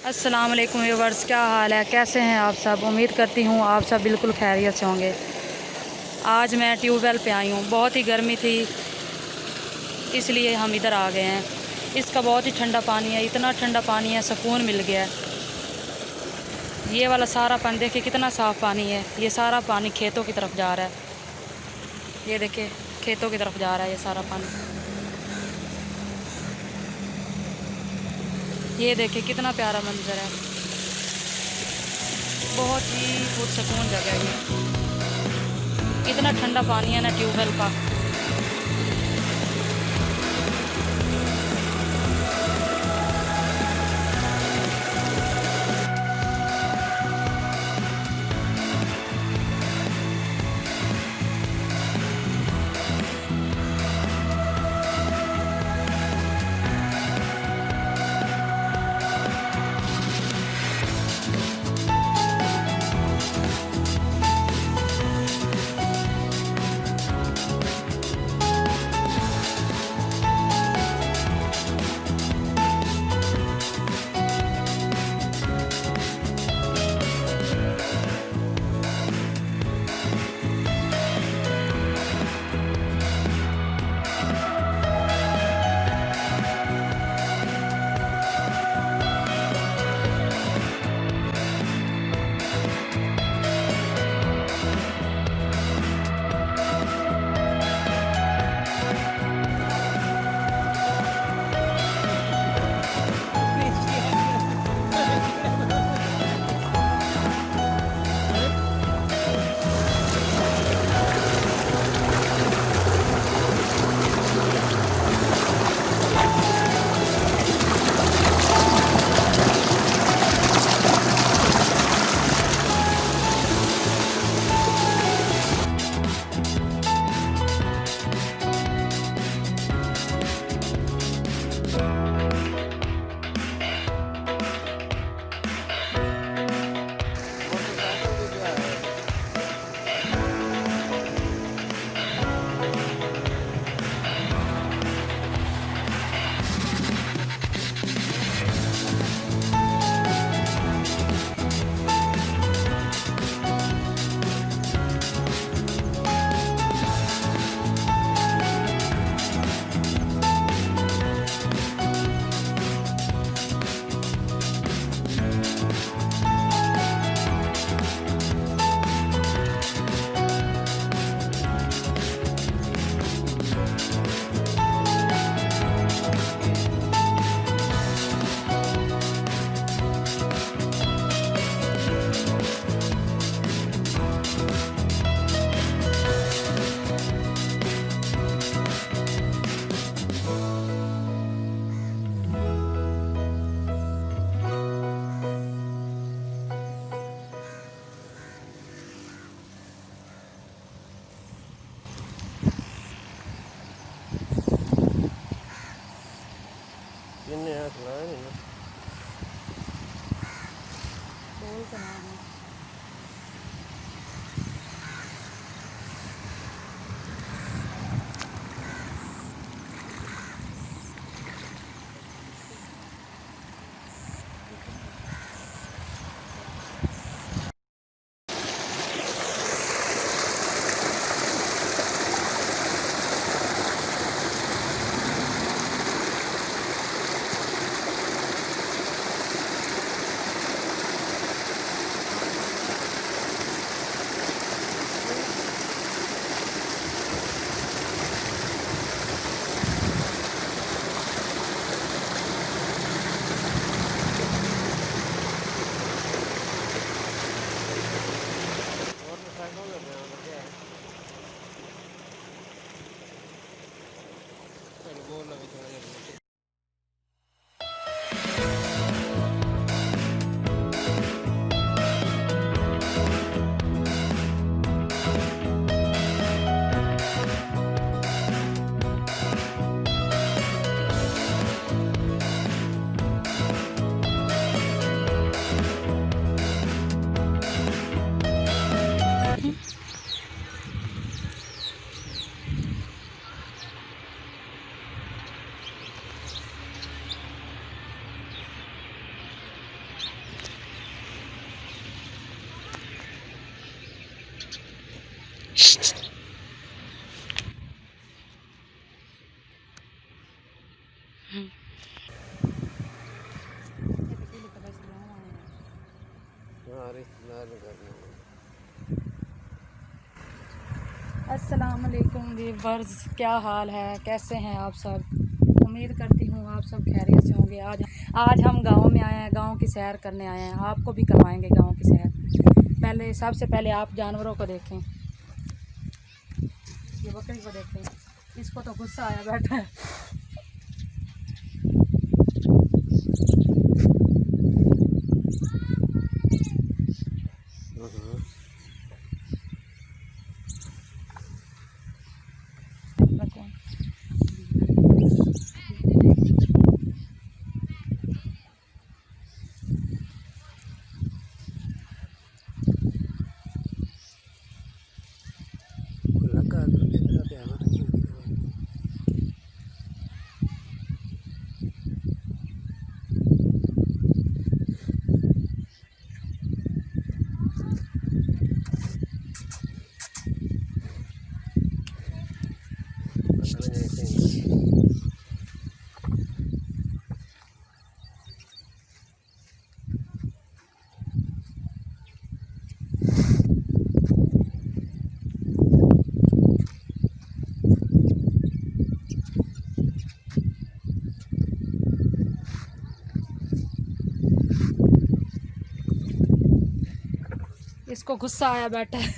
अस्सलाम वालेकुम व्यूअर्स, क्या हाल है, कैसे हैं आप सब। उम्मीद करती हूँ आप सब बिल्कुल खैरियत से होंगे। आज मैं ट्यूबवेल पे आई हूँ, बहुत ही गर्मी थी इसलिए हम इधर आ गए हैं। इसका बहुत ही ठंडा पानी है, इतना ठंडा पानी है, सुकून मिल गया है। ये वाला सारा पानी देखिए कितना साफ़ पानी है। ये सारा पानी खेतों की तरफ जा रहा है। ये देखिए खेतों की तरफ जा रहा है ये सारा पानी। ये देखिए कितना प्यारा मंजर है, बहुत ही पुरसकून जगह है। इतना ठंडा पानी है ना ट्यूबवेल का। किन्ने हाथ लाए नहीं ना। मोटरसाइकिल में ध्यान रखे चल बोल अभी थोड़ा देर बंद करनी अस्सलाम वालेकुम व्यूअर्स, क्या हाल है, कैसे हैं आप सब। उम्मीद करती हूँ आप सब खैरियत से होंगे। आज हम गांव में आए हैं, गांव की सैर करने आए हैं। आपको भी करवाएंगे गांव की सैर। सबसे पहले आप जानवरों को देखें, ये बकरी को देखें, इसको तो गुस्सा आया बैठा है। लगा तो जितना प्यारा नहीं होगा। इसको गुस्सा आया बैठा है।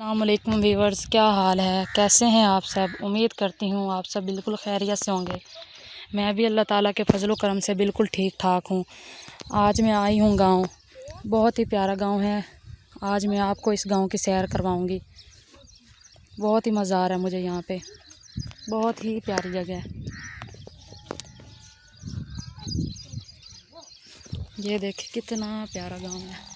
अस्सलामुअलैकुम व्यूअर्स, क्या हाल है, कैसे हैं आप सब। उम्मीद करती हूँ आप सब बिल्कुल खैरियत से होंगे। मैं भी अल्लाह ताला के फजलो करम से बिल्कुल ठीक ठाक हूँ। आज मैं आई हूँ गांव, बहुत ही प्यारा गांव है। आज मैं आपको इस गांव की सैर करवाऊँगी। बहुत ही मज़ा आ रहा है मुझे यहाँ पे, बहुत ही प्यारी जगह है। ये देखिए कितना प्यारा गांव है।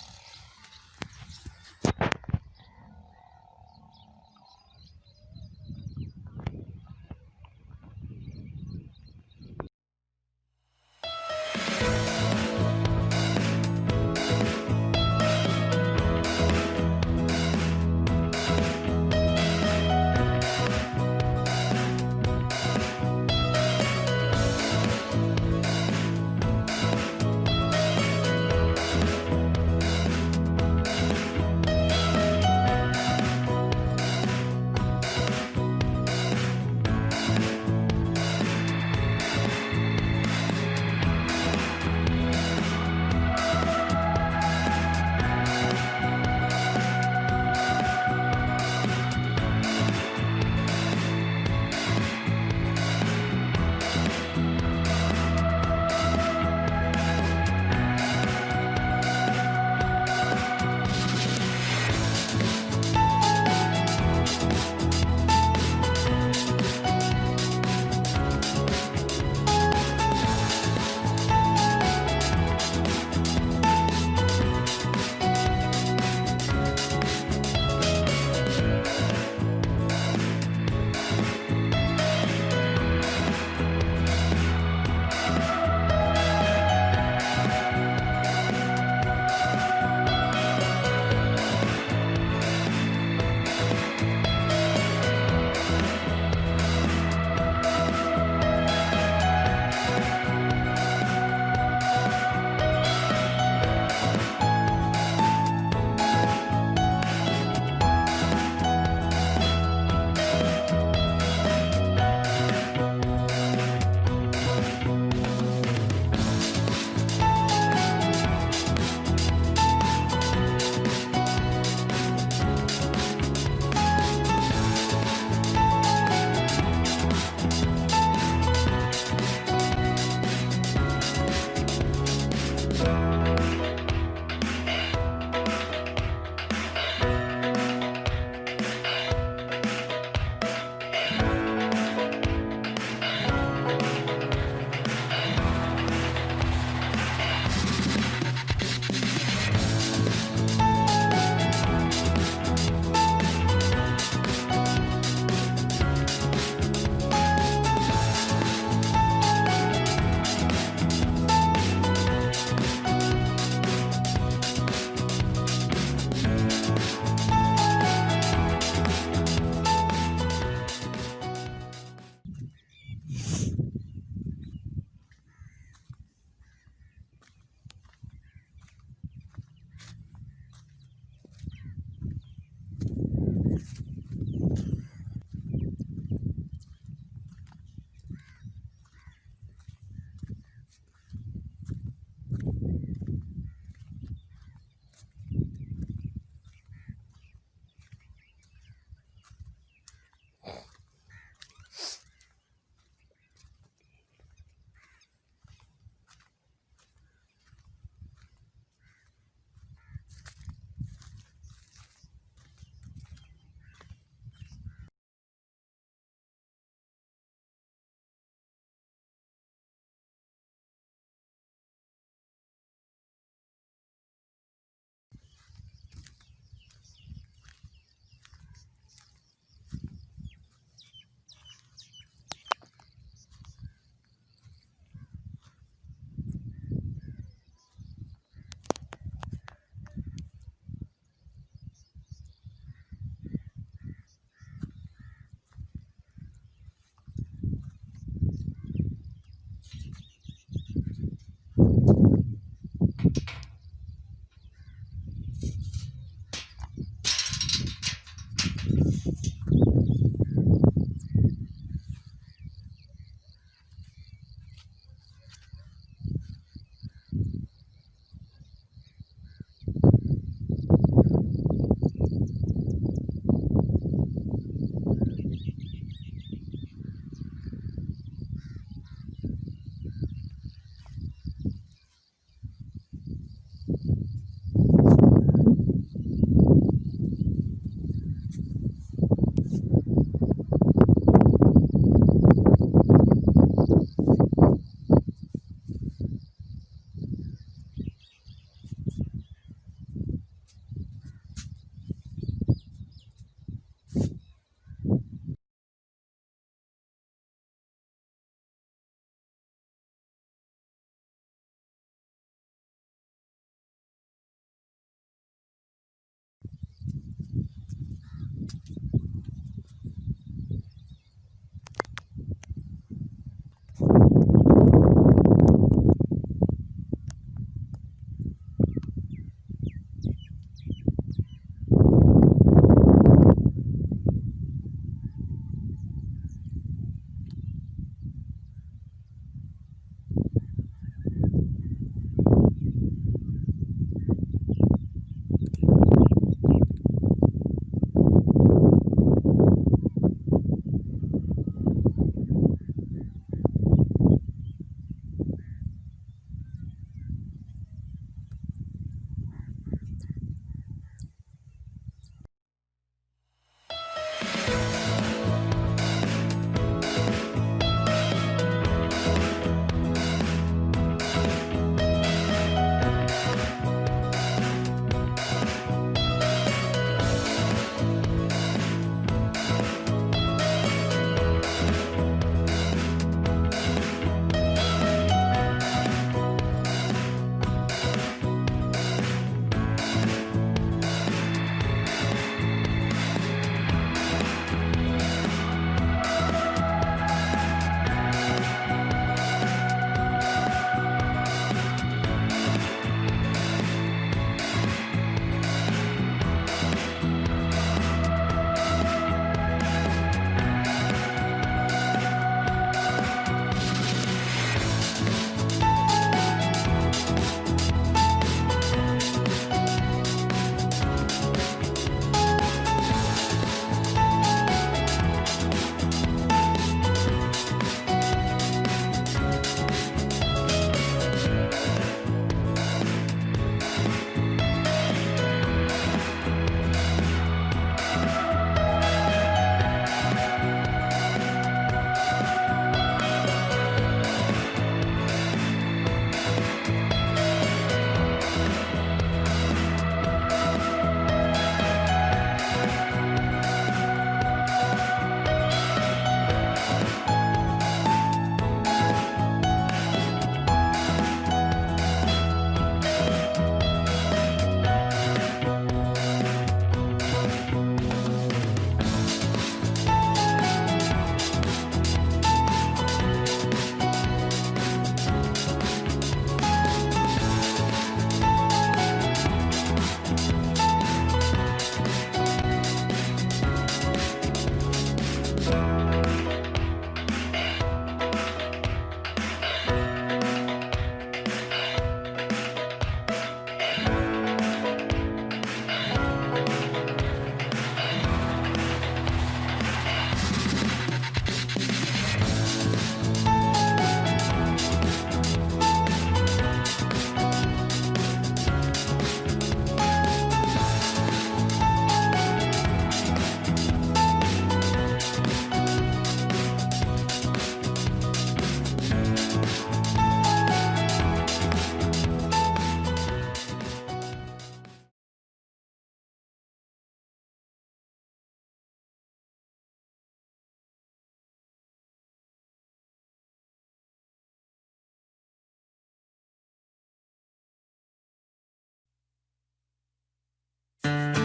है।